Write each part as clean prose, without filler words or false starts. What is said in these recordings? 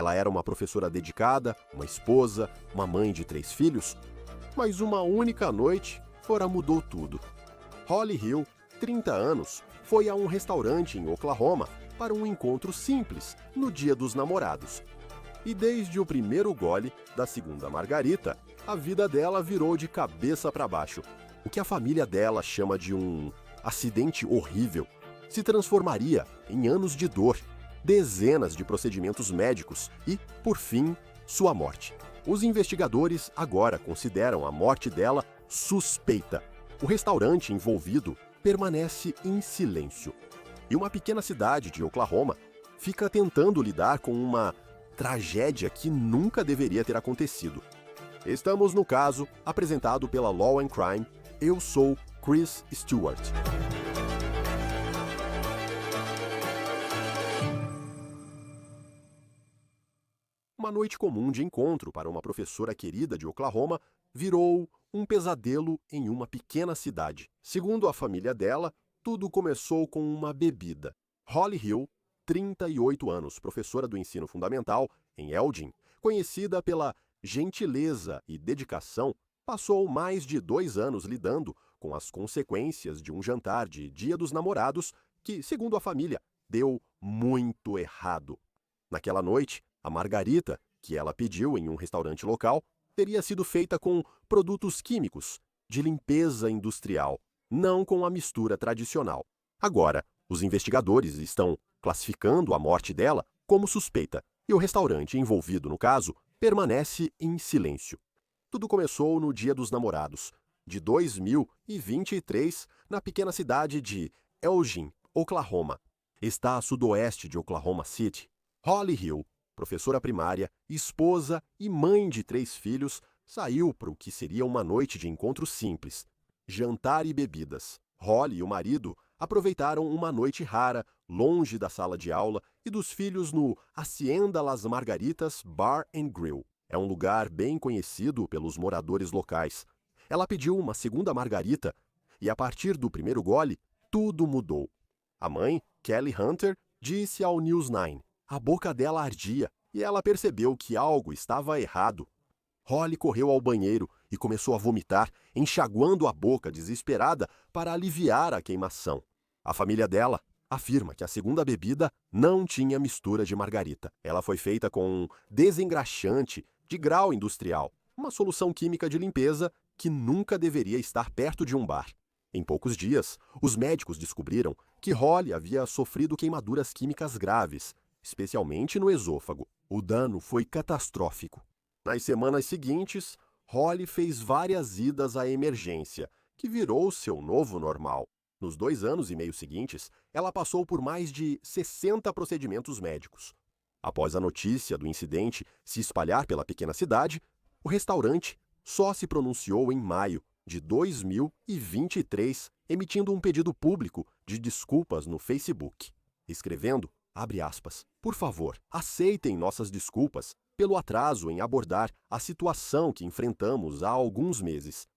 Ela era uma professora dedicada, uma esposa, uma mãe de 3 filhos, mas uma única noite fora mudou tudo. Holly Hill, 30 anos, foi a um restaurante em Oklahoma para um encontro simples no Dia dos Namorados. E desde o primeiro gole da segunda margarita, a vida dela virou de cabeça para baixo. O que a família dela chama de um acidente horrível se transformaria em anos de dor, dezenas de procedimentos médicos e, por fim, sua morte. Os investigadores agora consideram a morte dela suspeita. O restaurante envolvido permanece em silêncio. E uma pequena cidade de Oklahoma fica tentando lidar com uma tragédia que nunca deveria ter acontecido. Estamos no caso apresentado pela Law and Crime. Eu sou Chris Stewart. Uma noite comum de encontro para uma professora querida de Oklahoma virou um pesadelo em uma pequena cidade. Segundo a família dela, tudo começou com uma bebida. Holly Hill, 38 anos, professora do ensino fundamental em Elgin, conhecida pela gentileza e dedicação, passou mais de 2 anos lidando com as consequências de um jantar de Dia dos Namorados que, segundo a família, deu muito errado. Naquela noite, a margarita, que ela pediu em um restaurante local, teria sido feita com produtos químicos de limpeza industrial, não com a mistura tradicional. Agora, os investigadores estão classificando a morte dela como suspeita, e o restaurante envolvido no caso permanece em silêncio. Tudo começou no Dia dos Namorados, de 2023, na pequena cidade de Elgin, Oklahoma. Está a sudoeste de Oklahoma City. Holly Hill, professora primária, esposa e mãe de 3 filhos, saiu para o que seria uma noite de encontro simples, jantar e bebidas. Holly e o marido aproveitaram uma noite rara, longe da sala de aula e dos filhos no Hacienda Las Margaritas Bar and Grill. É um lugar bem conhecido pelos moradores locais. Ela pediu uma segunda margarita e, a partir do primeiro gole, tudo mudou. A mãe, Kelly Hunter, disse ao News 9. A boca dela ardia e ela percebeu que algo estava errado. Holly correu ao banheiro e começou a vomitar, enxaguando a boca desesperada para aliviar a queimação. A família dela afirma que a segunda bebida não tinha mistura de margarita. Ela foi feita com um desengraxante de grau industrial, uma solução química de limpeza que nunca deveria estar perto de um bar. Em poucos dias, os médicos descobriram que Holly havia sofrido queimaduras químicas graves, especialmente no esôfago. O dano foi catastrófico. Nas semanas seguintes, Holly fez várias idas à emergência, que virou seu novo normal. Nos 2 anos e meio seguintes, ela passou por mais de 60 procedimentos médicos. Após a notícia do incidente se espalhar pela pequena cidade, o restaurante só se pronunciou em maio de 2023, emitindo um pedido público de desculpas no Facebook, escrevendo, abre aspas, por favor, aceitem nossas desculpas pelo atraso em abordar a situação que enfrentamos há alguns meses.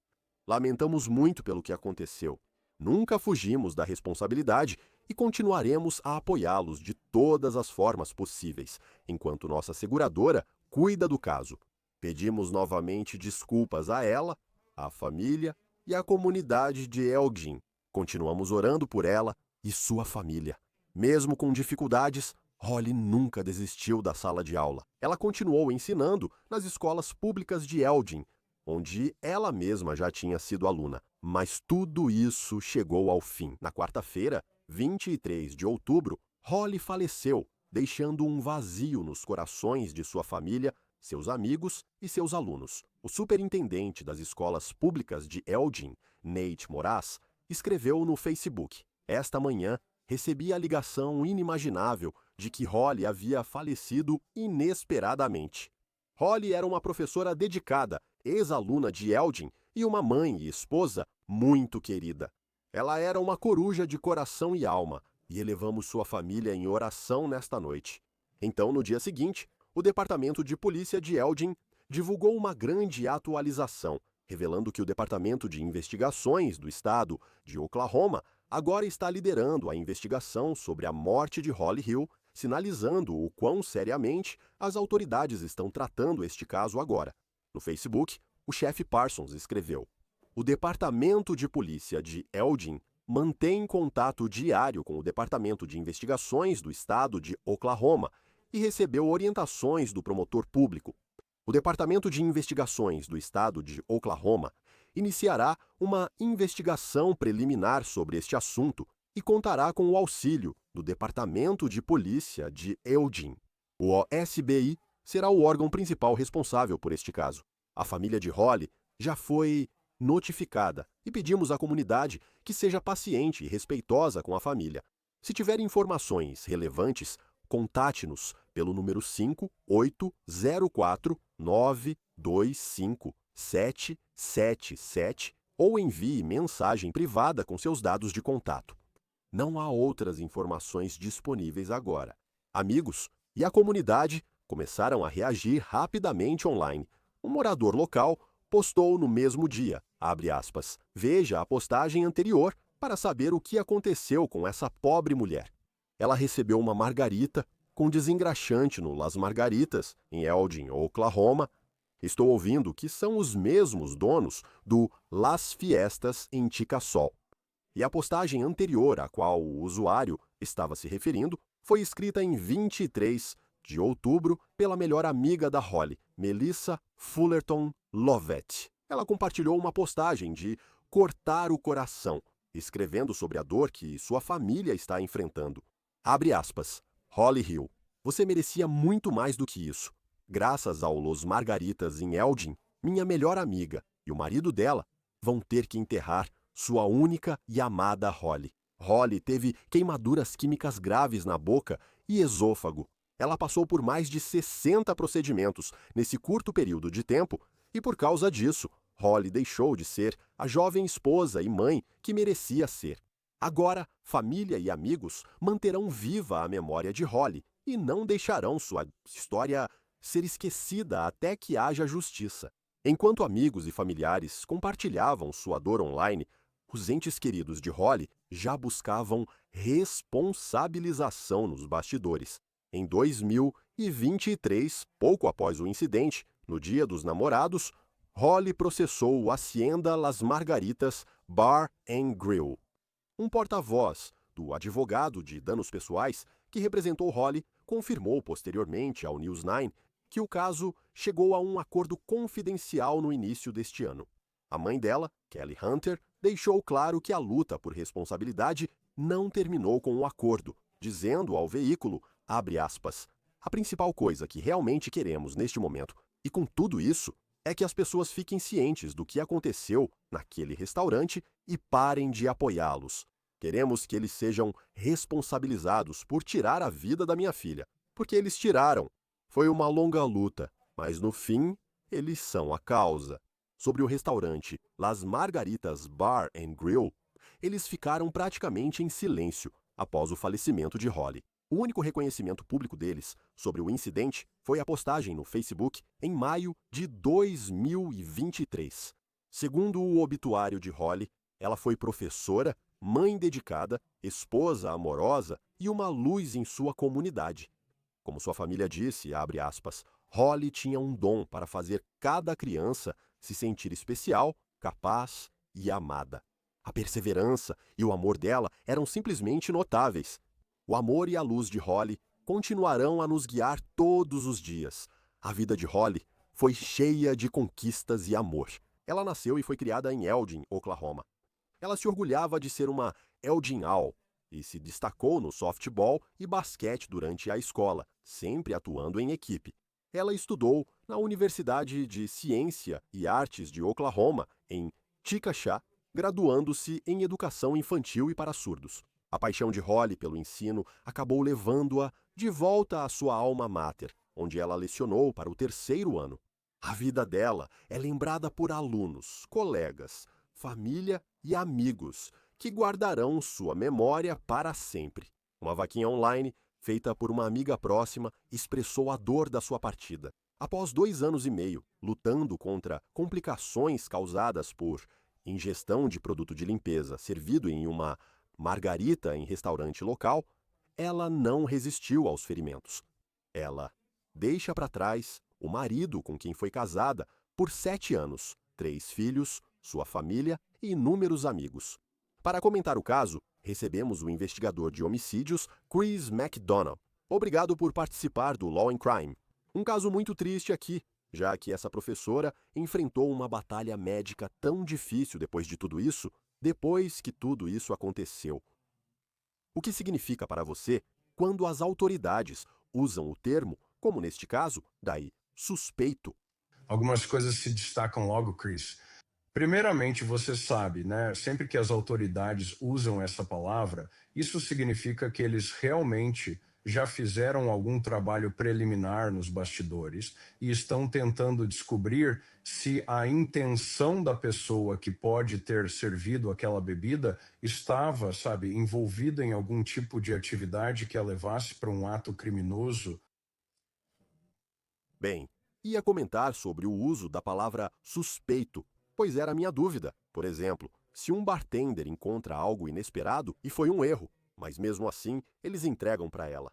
Lamentamos muito pelo que aconteceu. Nunca fugimos da responsabilidade e continuaremos a apoiá-los de todas as formas possíveis, enquanto nossa seguradora cuida do caso. Pedimos novamente desculpas a ela, à família e à comunidade de Elgin. Continuamos orando por ela e sua família. Mesmo com dificuldades, Holly nunca desistiu da sala de aula. Ela continuou ensinando nas escolas públicas de Elgin, onde ela mesma já tinha sido aluna. Mas tudo isso chegou ao fim. Na quarta-feira, 23 de outubro, Holly faleceu, deixando um vazio nos corações de sua família, seus amigos e seus alunos. O superintendente das escolas públicas de Elgin, Nate Moraz, escreveu no Facebook: esta manhã, recebi a ligação inimaginável de que Holly havia falecido inesperadamente. Holly era uma professora dedicada, ex-aluna de Elgin e uma mãe e esposa muito querida. Ela era uma coruja de coração e alma, e elevamos sua família em oração nesta noite. Então, no dia seguinte, o Departamento de Polícia de Elgin divulgou uma grande atualização, revelando que o Departamento de Investigações do Estado de Oklahoma agora está liderando a investigação sobre a morte de Holly Hill sinalizando o quão seriamente as autoridades estão tratando este caso agora. No Facebook, o chefe Parsons escreveu: "O Departamento de Polícia de Eugene mantém contato diário com o Departamento de Investigações do Estado de Oklahoma e recebeu orientações do promotor público. O Departamento de Investigações do Estado de Oklahoma iniciará uma investigação preliminar sobre este assunto e contará com o auxílio do Departamento de Polícia de Eugene. O OSBI será o órgão principal responsável por este caso. A família de Holly já foi notificada e pedimos à comunidade que seja paciente e respeitosa com a família. Se tiver informações relevantes, contate-nos pelo número 5804925777 ou envie mensagem privada com seus dados de contato. Não há outras informações disponíveis agora. Amigos e a comunidade começaram a reagir rapidamente online. Um morador local postou no mesmo dia, abre aspas, veja a postagem anterior para saber o que aconteceu com essa pobre mulher. Ela recebeu uma margarita com desengraxante no Las Margaritas, em Eugene, Oklahoma. Estou ouvindo que são os mesmos donos do Las Fiestas em Chickasaw. E a postagem anterior à qual o usuário estava se referindo foi escrita em 23 de outubro pela melhor amiga da Holly, Melissa Fullerton Lovett. Ela compartilhou uma postagem de cortar o coração, escrevendo sobre a dor que sua família está enfrentando. Abre aspas. Holly Hill, você merecia muito mais do que isso. Graças ao Los Margaritas em Eugene, minha melhor amiga e o marido dela vão ter que enterrar sua única e amada Holly. Holly teve queimaduras químicas graves na boca e esôfago. Ela passou por mais de 60 procedimentos nesse curto período de tempo e, por causa disso, Holly deixou de ser a jovem esposa e mãe que merecia ser. Agora, família e amigos manterão viva a memória de Holly e não deixarão sua história ser esquecida até que haja justiça. Enquanto amigos e familiares compartilhavam sua dor online, os entes queridos de Holly já buscavam responsabilização nos bastidores. Em 2023, pouco após o incidente, no Dia dos Namorados, Holly processou o Hacienda Las Margaritas Bar and Grill. Um porta-voz do advogado de danos pessoais que representou Holly confirmou posteriormente ao News 9 que o caso chegou a um acordo confidencial no início deste ano. A mãe dela, Kelly Hunter, deixou claro que a luta por responsabilidade não terminou com o acordo, dizendo ao veículo, abre aspas, a principal coisa que realmente queremos neste momento, e com tudo isso, é que as pessoas fiquem cientes do que aconteceu naquele restaurante e parem de apoiá-los. Queremos que eles sejam responsabilizados por tirar a vida da minha filha, porque eles tiraram. Foi uma longa luta, mas no fim, eles são a causa. Sobre o restaurante Las Margaritas Bar and Grill, eles ficaram praticamente em silêncio após o falecimento de Holly. O único reconhecimento público deles sobre o incidente foi a postagem no Facebook em maio de 2023. Segundo o obituário de Holly, ela foi professora, mãe dedicada, esposa amorosa e uma luz em sua comunidade. Como sua família disse, abre aspas, Holly tinha um dom para fazer cada criança se sentir especial, capaz e amada. A perseverança e o amor dela eram simplesmente notáveis. O amor e a luz de Holly continuarão a nos guiar todos os dias. A vida de Holly foi cheia de conquistas e amor. Ela nasceu e foi criada em Eugene, Oklahoma. Ela se orgulhava de ser uma Eugene Owl e se destacou no softball e basquete durante a escola, sempre atuando em equipe. Ela estudou na Universidade de Ciência e Artes de Oklahoma, em Chickasha, graduando-se em Educação Infantil e para Surdos. A paixão de Holly pelo ensino acabou levando-a de volta à sua alma mater, onde ela lecionou para o 3º ano. A vida dela é lembrada por alunos, colegas, família e amigos, que guardarão sua memória para sempre. Uma vaquinha online, feita por uma amiga próxima, expressou a dor da sua partida. Após 2 anos e meio, lutando contra complicações causadas por ingestão de produto de limpeza servido em uma margarita em restaurante local, ela não resistiu aos ferimentos. Ela deixa para trás o marido com quem foi casada por 7 anos, 3 filhos, sua família e inúmeros amigos. Para comentar o caso, recebemos o investigador de homicídios Chris McDonald. Obrigado por participar do Law and Crime. Um caso muito triste aqui, já que essa professora enfrentou uma batalha médica tão difícil depois que tudo isso aconteceu. O que significa para você quando as autoridades usam o termo, como neste caso, daí, suspeito? Algumas coisas se destacam logo, Chris. Primeiramente, você sabe, né? Sempre que as autoridades usam essa palavra, isso significa que eles realmente já fizeram algum trabalho preliminar nos bastidores e estão tentando descobrir se a intenção da pessoa que pode ter servido aquela bebida estava, sabe, envolvida em algum tipo de atividade que a levasse para um ato criminoso. Bem, ia comentar sobre o uso da palavra suspeito, pois era a minha dúvida. Por exemplo, se um bartender encontra algo inesperado e foi um erro, mas mesmo assim eles entregam para ela.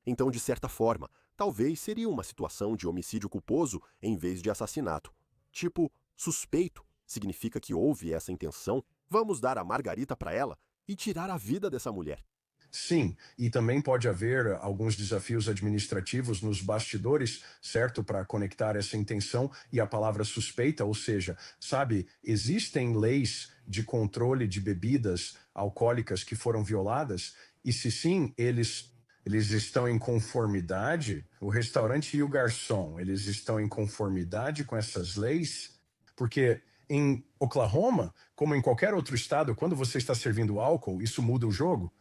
Então, de certa forma, talvez seria uma situação de homicídio culposo em vez de assassinato. Tipo, suspeito significa que houve essa intenção, vamos dar a margarita para ela e tirar a vida dessa mulher. Sim, e também pode haver alguns desafios administrativos nos bastidores, certo? Para conectar essa intenção e a palavra suspeita, ou seja, sabe, existem leis de controle de bebidas alcoólicas que foram violadas, e se sim, eles estão em conformidade, o restaurante e o garçom, eles estão em conformidade com essas leis? Porque em Oklahoma, como em qualquer outro estado, quando você está servindo álcool, isso muda o jogo.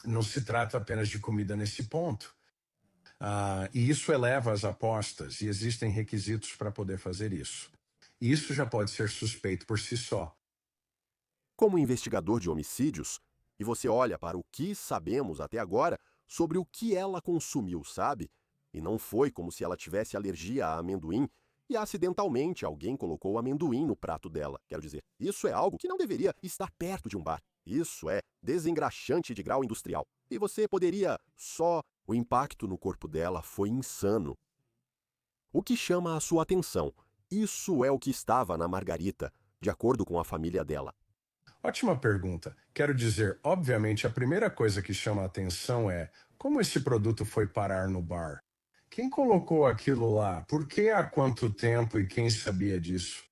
Não se trata apenas de comida nesse ponto. E isso eleva as apostas, e existem requisitos para poder fazer isso. E isso já pode ser suspeito por si só. Como investigador de homicídios, e você olha para o que sabemos até agora sobre o que ela consumiu, sabe? E não foi como se ela tivesse alergia a amendoim e acidentalmente alguém colocou amendoim no prato dela. Quero dizer, isso é algo que não deveria estar perto de um bar. Isso é desengraxante de grau industrial. E você poderia só... O impacto no corpo dela foi insano. O que chama a sua atenção? Isso é o que estava na margarita, de acordo com a família dela. Ótima pergunta. Quero dizer, obviamente, a primeira coisa que chama a atenção é como esse produto foi parar no bar. Quem colocou aquilo lá? Por que há quanto tempo e quem sabia disso?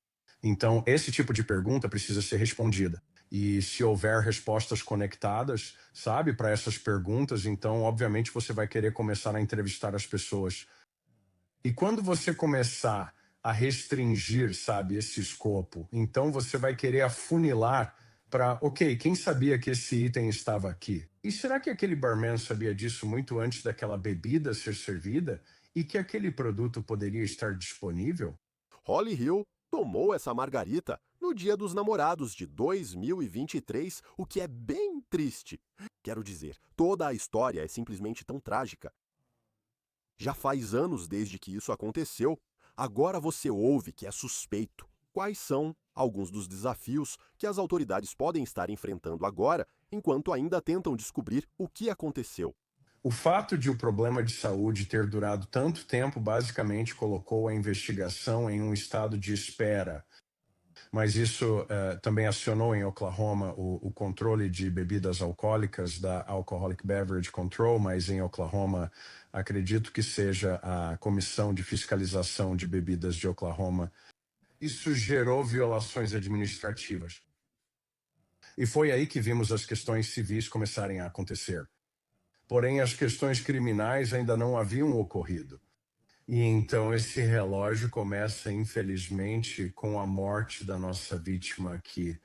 Então, esse tipo de pergunta precisa ser respondida. E se houver respostas conectadas, sabe, para essas perguntas, então, obviamente, você vai querer começar a entrevistar as pessoas. E quando você começar a restringir, sabe, esse escopo, então você vai querer afunilar para, ok, quem sabia que esse item estava aqui? E será que aquele barman sabia disso muito antes daquela bebida ser servida? E que aquele produto poderia estar disponível? Holly Hill tomou essa margarita no Dia dos Namorados de 2023, o que é bem triste. Quero dizer, toda a história é simplesmente tão trágica. Já faz anos desde que isso aconteceu, agora você ouve que é suspeito. Quais são alguns dos desafios que as autoridades podem estar enfrentando agora, enquanto ainda tentam descobrir o que aconteceu? O fato de o problema de saúde ter durado tanto tempo basicamente colocou a investigação em um estado de espera. Mas isso também acionou em Oklahoma o controle de bebidas alcoólicas da Alcoholic Beverage Control, mas em Oklahoma acredito que seja a Comissão de Fiscalização de Bebidas de Oklahoma. Isso gerou violações administrativas. E foi aí que vimos as questões civis começarem a acontecer. Porém, as questões criminais ainda não haviam ocorrido. E então esse relógio começa, infelizmente, com a morte da nossa vítima aqui.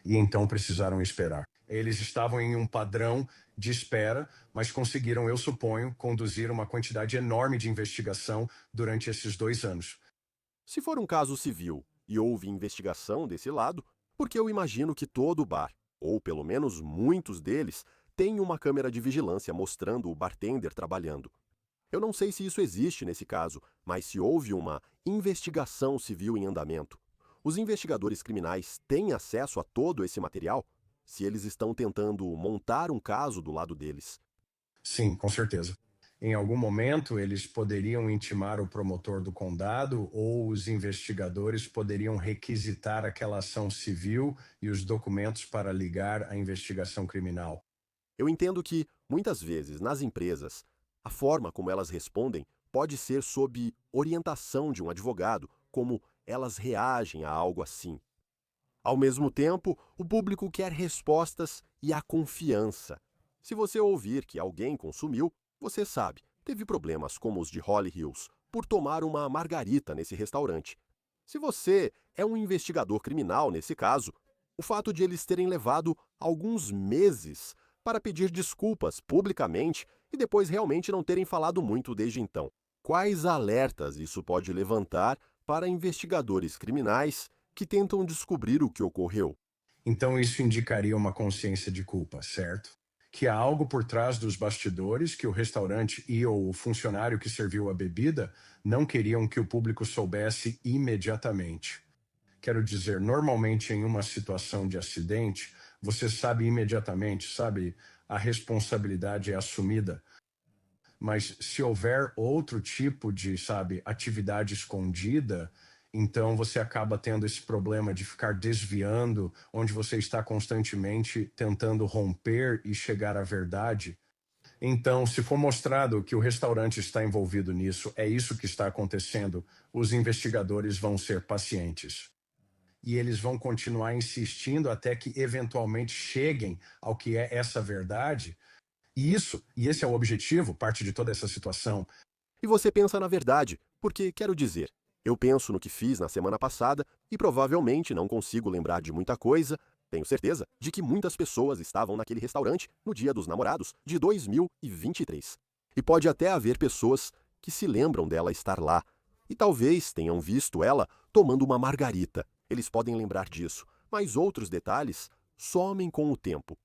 E então precisaram esperar. Eles estavam em um padrão de espera, mas conseguiram, eu suponho, conduzir uma quantidade enorme de investigação durante esses 2 anos. Se for um caso civil e houve investigação desse lado, porque eu imagino que todo bar, ou pelo menos muitos deles, tem uma câmera de vigilância mostrando o bartender trabalhando. Eu não sei se isso existe nesse caso, mas se houve uma investigação civil em andamento, os investigadores criminais têm acesso a todo esse material? se eles estão tentando montar um caso do lado deles. Sim, com certeza. Em algum momento, eles poderiam intimar o promotor do condado ou os investigadores poderiam requisitar aquela ação civil e os documentos para ligar à investigação criminal. Eu entendo que, muitas vezes, nas empresas, a forma como elas respondem pode ser sob orientação de um advogado, como elas reagem a algo assim. Ao mesmo tempo, o público quer respostas e a confiança. Se você ouvir que alguém consumiu, você sabe, teve problemas como os de Holly Hills por tomar uma margarita nesse restaurante. Se você é um investigador criminal nesse caso, o fato de eles terem levado alguns meses para pedir desculpas publicamente e depois realmente não terem falado muito desde então. Quais alertas isso pode levantar para investigadores criminais que tentam descobrir o que ocorreu? Então, isso indicaria uma consciência de culpa, certo? Que há algo por trás dos bastidores que o restaurante e ou o funcionário que serviu a bebida não queriam que o público soubesse imediatamente. Quero dizer, normalmente em uma situação de acidente, você sabe imediatamente, sabe? A responsabilidade é assumida. Mas se houver outro tipo de, sabe, atividade escondida, então você acaba tendo esse problema de ficar desviando, onde você está constantemente tentando romper e chegar à verdade. Então, se for mostrado que o restaurante está envolvido nisso, é isso que está acontecendo, os investigadores vão ser pacientes. E eles vão continuar insistindo até que eventualmente cheguem ao que é essa verdade. E esse é o objetivo, parte de toda essa situação. E você pensa na verdade, porque, quero dizer, eu penso no que fiz na semana passada e provavelmente não consigo lembrar de muita coisa. Tenho certeza de que muitas pessoas estavam naquele restaurante no Dia dos Namorados de 2023. E pode até haver pessoas que se lembram dela estar lá e talvez tenham visto ela tomando uma margarita. Eles podem lembrar disso, mas outros detalhes somem com o tempo.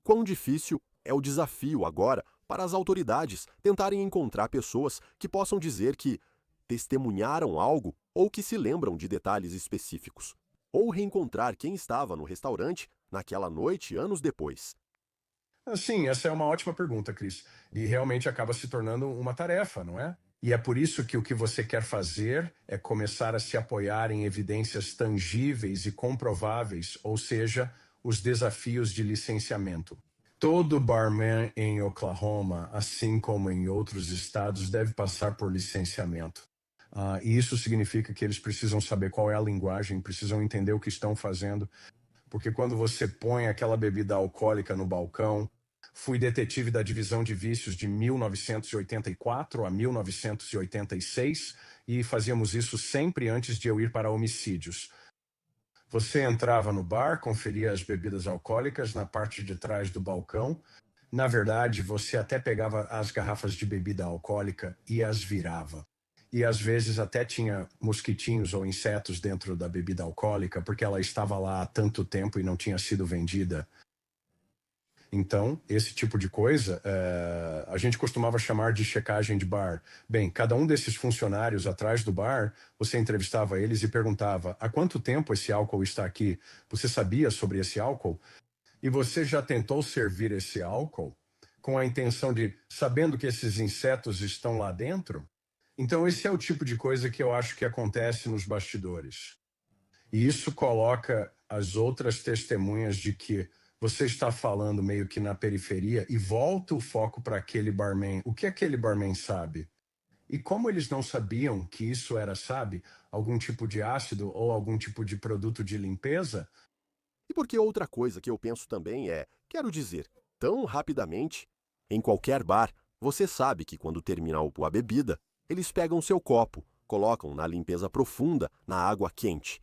Quão difícil é o desafio agora para as autoridades tentarem encontrar pessoas que possam dizer que testemunharam algo ou que se lembram de detalhes específicos, ou reencontrar quem estava no restaurante naquela noite anos depois. Sim, essa é uma ótima pergunta, Cris. E realmente acaba se tornando uma tarefa, não é? E é por isso que o que você quer fazer é começar a se apoiar em evidências tangíveis e comprováveis, ou seja, os desafios de licenciamento. Todo barman em Oklahoma, assim como em outros estados, deve passar por licenciamento. E isso significa que eles precisam saber qual é a linguagem, precisam entender o que estão fazendo, porque quando você põe aquela bebida alcoólica no balcão, fui detetive da divisão de vícios de 1984 a 1986 e fazíamos isso sempre antes de eu ir para homicídios. Você entrava no bar, conferia as bebidas alcoólicas na parte de trás do balcão. Na verdade, você até pegava as garrafas de bebida alcoólica e as virava. E às vezes até tinha mosquitinhos ou insetos dentro da bebida alcoólica, porque ela estava lá há tanto tempo e não tinha sido vendida. Então, esse tipo de coisa, a gente costumava chamar de checagem de bar. Bem, cada um desses funcionários atrás do bar, você entrevistava eles e perguntava: há quanto tempo esse álcool está aqui? Você sabia sobre esse álcool? E você já tentou servir esse álcool com a intenção de, sabendo que esses insetos estão lá dentro? Então, esse é o tipo de coisa que eu acho que acontece nos bastidores. E isso coloca as outras testemunhas de que você está falando meio que na periferia e volta o foco para aquele barman. O que aquele barman sabe? E como eles não sabiam que isso era, sabe, algum tipo de ácido ou algum tipo de produto de limpeza? E porque outra coisa que eu penso também é, quero dizer, tão rapidamente, em qualquer bar, você sabe que quando terminar a bebida, eles pegam seu copo, colocam na limpeza profunda, na água quente.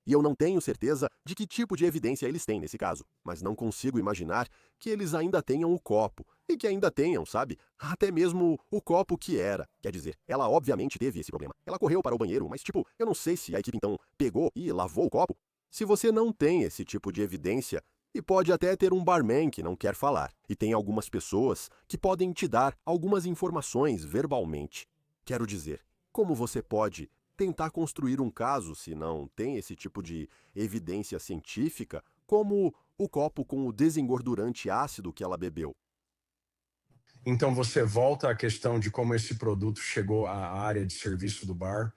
E eu não tenho certeza de que tipo de evidência eles têm nesse caso, mas não consigo imaginar que eles ainda tenham o copo, e que ainda tenham, sabe, até mesmo o copo que era. Quer dizer, ela obviamente teve esse problema. Ela correu para o banheiro, mas tipo, eu não sei se a equipe então pegou e lavou o copo. Se você não tem esse tipo de evidência, e pode até ter um barman que não quer falar, e tem algumas pessoas que podem te dar algumas informações verbalmente. Quero dizer, como você pode tentar construir um caso se não tem esse tipo de evidência científica como o copo com o desengordurante ácido que ela bebeu. Então você volta à questão de como esse produto chegou à área de serviço do bar.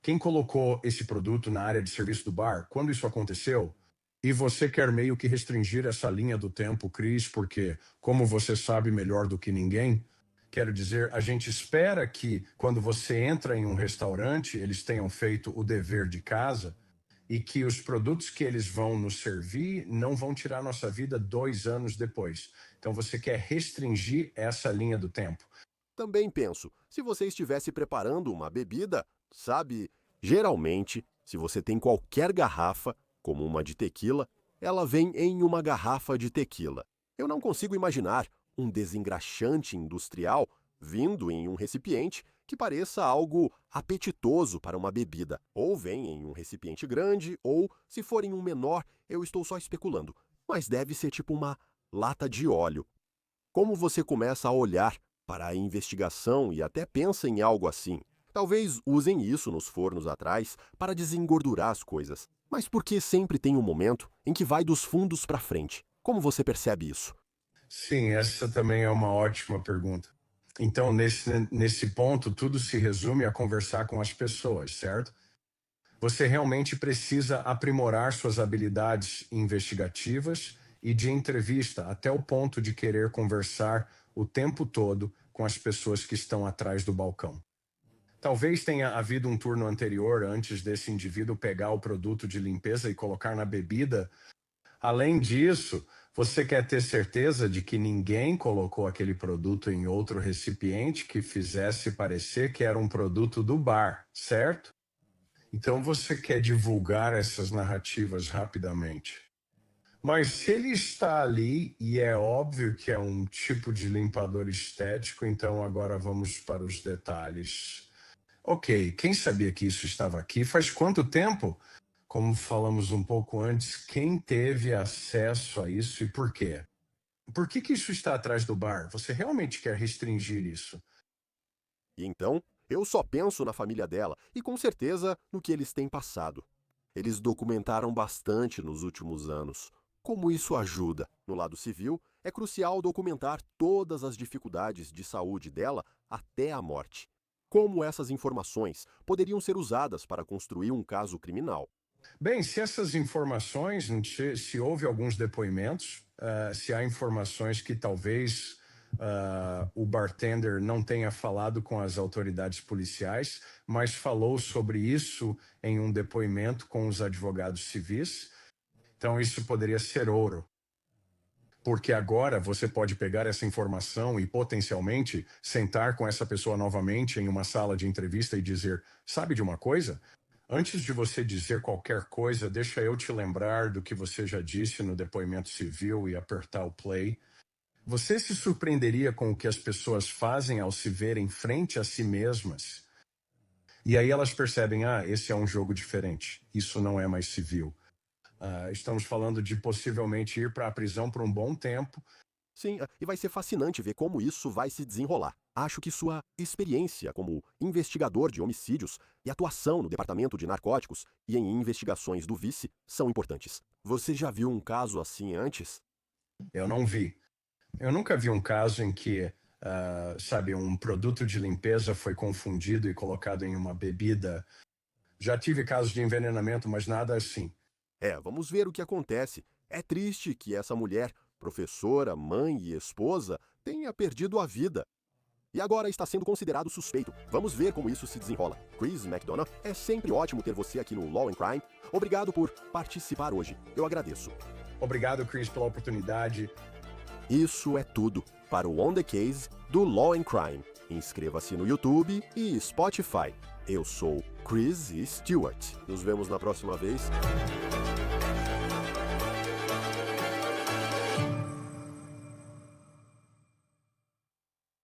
Quem colocou esse produto na área de serviço do bar? Quando isso aconteceu? E você quer meio que restringir essa linha do tempo, Cris, porque, como você sabe melhor do que ninguém, quero dizer, a gente espera que quando você entra em um restaurante, eles tenham feito o dever de casa e que os produtos que eles vão nos servir não vão tirar nossa vida 2 anos depois. Então você quer restringir essa linha do tempo. Também penso, se você estivesse preparando uma bebida, sabe, geralmente, se você tem qualquer garrafa, como uma de tequila, ela vem em uma garrafa de tequila. Eu não consigo imaginar um desengraxante industrial vindo em um recipiente que pareça algo apetitoso para uma bebida. Ou vem em um recipiente grande, ou, se for em um menor, eu estou só especulando. Mas deve ser tipo uma lata de óleo. Como você começa a olhar para a investigação e até pensa em algo assim? Talvez usem isso nos fornos atrás para desengordurar as coisas. Mas por que sempre tem um momento em que vai dos fundos para frente? Como você percebe isso? Sim, essa também é uma ótima pergunta. Então, nesse ponto, tudo se resume a conversar com as pessoas, certo? Você realmente precisa aprimorar suas habilidades investigativas e de entrevista até o ponto de querer conversar o tempo todo com as pessoas que estão atrás do balcão. Talvez tenha havido um turno anterior antes desse indivíduo pegar o produto de limpeza e colocar na bebida. Além disso, você quer ter certeza de que ninguém colocou aquele produto em outro recipiente que fizesse parecer que era um produto do bar, certo? Então você quer divulgar essas narrativas rapidamente. Mas se ele está ali e é óbvio que é um tipo de limpador estético, então agora vamos para os detalhes. Ok, quem sabia que isso estava aqui? Faz quanto tempo? Como falamos um pouco antes, quem teve acesso a isso e por quê? Por que isso está atrás do bar? Você realmente quer restringir isso? E então, eu só penso na família dela e com certeza no que eles têm passado. Eles documentaram bastante nos últimos anos. Como isso ajuda? No lado civil, é crucial documentar todas as dificuldades de saúde dela até a morte. Como essas informações poderiam ser usadas para construir um caso criminal? Bem, se essas informações, se houve alguns depoimentos, se há informações que talvez o bartender não tenha falado com as autoridades policiais, mas falou sobre isso em um depoimento com os advogados civis, então isso poderia ser ouro. Porque agora você pode pegar essa informação e potencialmente sentar com essa pessoa novamente em uma sala de entrevista e dizer: sabe de uma coisa? Antes de você dizer qualquer coisa, deixa eu te lembrar do que você já disse no depoimento civil e apertar o play. Você se surpreenderia com o que as pessoas fazem ao se verem frente a si mesmas? E aí elas percebem: esse é um jogo diferente, isso não é mais civil. Estamos falando de possivelmente ir para a prisão por um bom tempo. Sim, e vai ser fascinante ver como isso vai se desenrolar. Acho que sua experiência como investigador de homicídios e atuação no departamento de narcóticos e em investigações do vice são importantes. Você já viu um caso assim antes? Eu não vi. Eu nunca vi um caso em que, um produto de limpeza foi confundido e colocado em uma bebida. Já tive casos de envenenamento, mas nada assim. Vamos ver o que acontece. É triste que essa mulher, professora, mãe e esposa, tenha perdido a vida. E agora está sendo considerado suspeito. Vamos ver como isso se desenrola. Chris McDonough, é sempre ótimo ter você aqui no Law and Crime. Obrigado por participar hoje. Eu agradeço. Obrigado, Chris, pela oportunidade. Isso é tudo para o On The Case do Law and Crime. Inscreva-se no YouTube e Spotify. Eu sou Chris Stewart. Nos vemos na próxima vez.